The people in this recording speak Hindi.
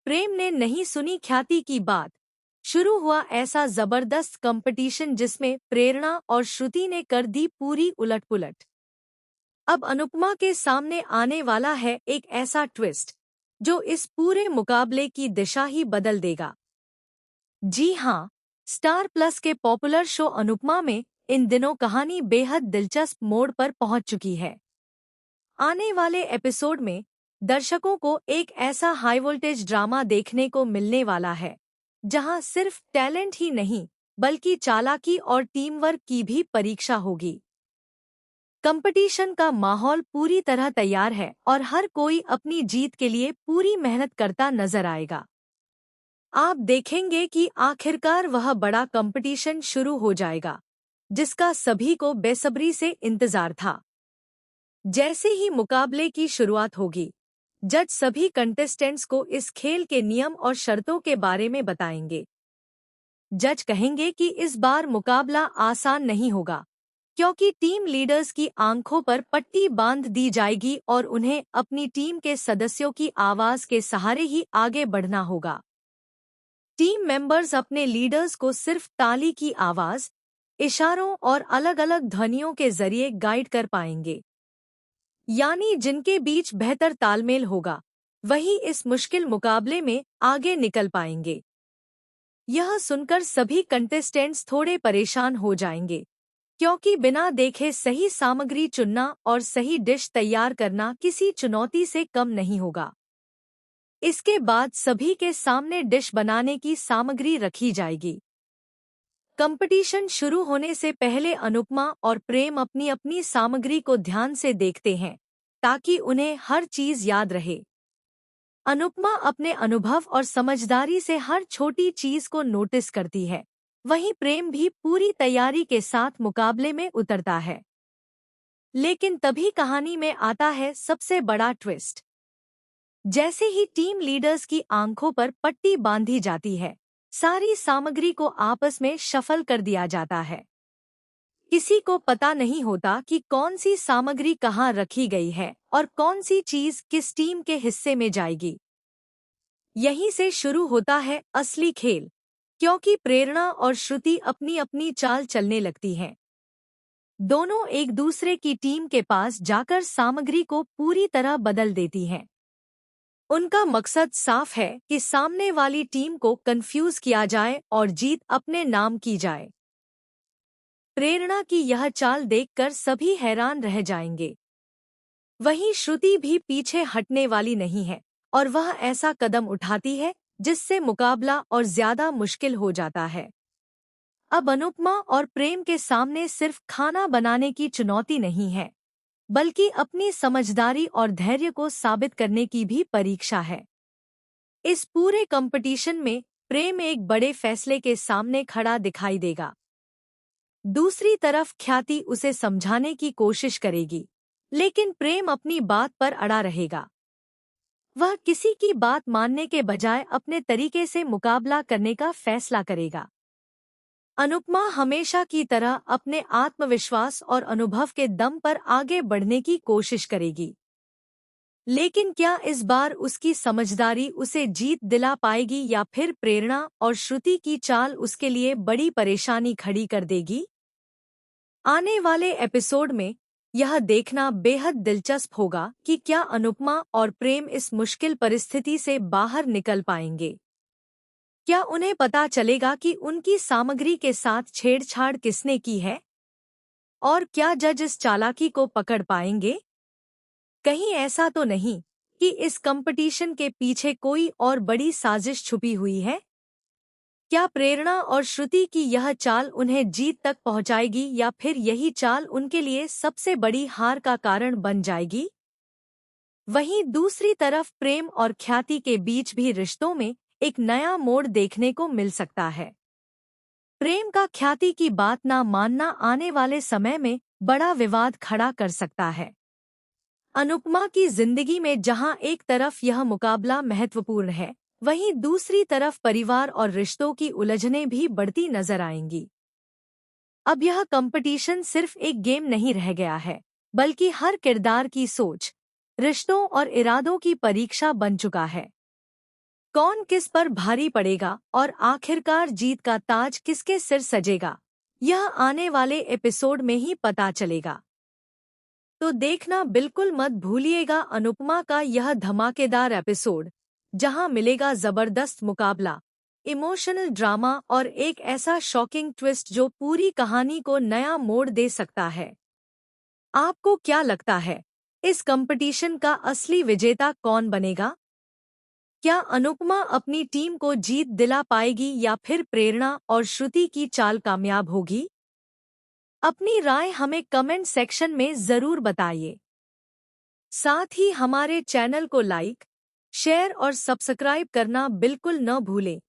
प्रेम ने नहीं सुनी ख्याति की बात। शुरू हुआ ऐसा जबरदस्त कंपटीशन जिसमें प्रेरणा और श्रुति ने कर दी पूरी उलटपुलट। अब अनुपमा के सामने आने वाला है एक ऐसा ट्विस्ट जो इस पूरे मुकाबले की दिशा ही बदल देगा। जी हाँ, स्टार प्लस के पॉपुलर शो अनुपमा में इन दिनों कहानी बेहद दिलचस्प मोड़ पर पहुंच चुकी है। आने वाले एपिसोड में दर्शकों को एक ऐसा हाई वोल्टेज ड्रामा देखने को मिलने वाला है जहां सिर्फ टैलेंट ही नहीं बल्कि चालाकी और टीम वर्क की भी परीक्षा होगी। कंपटीशन का माहौल पूरी तरह तैयार है और हर कोई अपनी जीत के लिए पूरी मेहनत करता नजर आएगा। आप देखेंगे कि आखिरकार वह बड़ा कंपटीशन शुरू हो जाएगा जिसका सभी को बेसब्री से इंतजार था। जैसे ही मुकाबले की शुरुआत होगी, जज सभी कंटेस्टेंट्स को इस खेल के नियम और शर्तों के बारे में बताएंगे। जज कहेंगे कि इस बार मुकाबला आसान नहीं होगा क्योंकि टीम लीडर्स की आंखों पर पट्टी बांध दी जाएगी और उन्हें अपनी टीम के सदस्यों की आवाज के सहारे ही आगे बढ़ना होगा। टीम मेंबर्स अपने लीडर्स को सिर्फ ताली की आवाज, इशारों और अलग-अलग ध्वनियों के जरिए गाइड कर पाएंगे। यानी जिनके बीच बेहतर तालमेल होगा, वही इस मुश्किल मुकाबले में आगे निकल पाएंगे। यह सुनकर सभी कंटेस्टेंट्स थोड़े परेशान हो जाएंगे क्योंकि बिना देखे सही सामग्री चुनना और सही डिश तैयार करना किसी चुनौती से कम नहीं होगा। इसके बाद सभी के सामने डिश बनाने की सामग्री रखी जाएगी। कंपटीशन शुरू होने से पहले अनुपमा और प्रेम अपनी अपनी सामग्री को ध्यान से देखते हैं ताकि उन्हें हर चीज याद रहे। अनुपमा अपने अनुभव और समझदारी से हर छोटी चीज को नोटिस करती है, वहीं प्रेम भी पूरी तैयारी के साथ मुकाबले में उतरता है। लेकिन तभी कहानी में आता है सबसे बड़ा ट्विस्ट। जैसे ही टीम लीडर्स की आंखों पर पट्टी बांधी जाती है, सारी सामग्री को आपस में शफल कर दिया जाता है। किसी को पता नहीं होता कि कौन सी सामग्री कहाँ रखी गई है और कौन सी चीज किस टीम के हिस्से में जाएगी। यहीं से शुरू होता है असली खेल, क्योंकि प्रेरणा और श्रुति अपनी अपनी चाल चलने लगती हैं। दोनों एक दूसरे की टीम के पास जाकर सामग्री को पूरी तरह बदल देती हैं। उनका मकसद साफ है कि सामने वाली टीम को कंफ्यूज किया जाए और जीत अपने नाम की जाए। प्रेरणा की यह चाल देखकर सभी हैरान रह जाएंगे। वहीं श्रुति भी पीछे हटने वाली नहीं है और वह ऐसा कदम उठाती है जिससे मुकाबला और ज्यादा मुश्किल हो जाता है। अब अनुपमा और प्रेम के सामने सिर्फ खाना बनाने की चुनौती नहीं है, बल्कि अपनी समझदारी और धैर्य को साबित करने की भी परीक्षा है। इस पूरे कंपटीशन में प्रेम एक बड़े फैसले के सामने खड़ा दिखाई देगा। दूसरी तरफ ख्याति उसे समझाने की कोशिश करेगी, लेकिन प्रेम अपनी बात पर अड़ा रहेगा। वह किसी की बात मानने के बजाय अपने तरीके से मुकाबला करने का फैसला करेगा। अनुपमा हमेशा की तरह अपने आत्मविश्वास और अनुभव के दम पर आगे बढ़ने की कोशिश करेगी। लेकिन क्या इस बार उसकी समझदारी उसे जीत दिला पाएगी या फिर प्रेरणा और श्रुति की चाल उसके लिए बड़ी परेशानी खड़ी कर देगी? आने वाले एपिसोड में यह देखना बेहद दिलचस्प होगा कि क्या अनुपमा और प्रेम इस मुश्किल परिस्थिति से बाहर निकल पाएंगे। क्या उन्हें पता चलेगा कि उनकी सामग्री के साथ छेड़छाड़ किसने की है? और क्या जज इस चालाकी को पकड़ पाएंगे? कहीं ऐसा तो नहीं कि इस कंपटीशन के पीछे कोई और बड़ी साजिश छुपी हुई है? क्या प्रेरणा और श्रुति की यह चाल उन्हें जीत तक पहुंचाएगी या फिर यही चाल उनके लिए सबसे बड़ी हार का कारण बन जाएगी? वहीं दूसरी तरफ प्रेम और ख्याति के बीच भी रिश्तों में एक नया मोड़ देखने को मिल सकता है। प्रेम का ख्याति की बात ना मानना आने वाले समय में बड़ा विवाद खड़ा कर सकता है। अनुपमा की जिंदगी में जहां एक तरफ यह मुकाबला महत्वपूर्ण है, वहीं दूसरी तरफ परिवार और रिश्तों की उलझनें भी बढ़ती नजर आएंगी। अब यह कंपटीशन सिर्फ एक गेम नहीं रह गया है, बल्कि हर किरदार की सोच, रिश्तों और इरादों की परीक्षा बन चुका है। कौन किस पर भारी पड़ेगा और आखिरकार जीत का ताज किसके सिर सजेगा, यह आने वाले एपिसोड में ही पता चलेगा। तो देखना बिल्कुल मत भूलिएगा अनुपमा का यह धमाकेदार एपिसोड, जहां मिलेगा जबरदस्त मुकाबला, इमोशनल ड्रामा और एक ऐसा शॉकिंग ट्विस्ट जो पूरी कहानी को नया मोड़ दे सकता है। आपको क्या लगता है, इस कंपटीशन का असली विजेता कौन बनेगा? क्या अनुपमा अपनी टीम को जीत दिला पाएगी या फिर प्रेरणा और श्रुति की चाल कामयाब होगी? अपनी राय हमें कमेंट सेक्शन में जरूर बताइए। साथ ही हमारे चैनल को लाइक, शेयर और सब्सक्राइब करना बिल्कुल न भूलें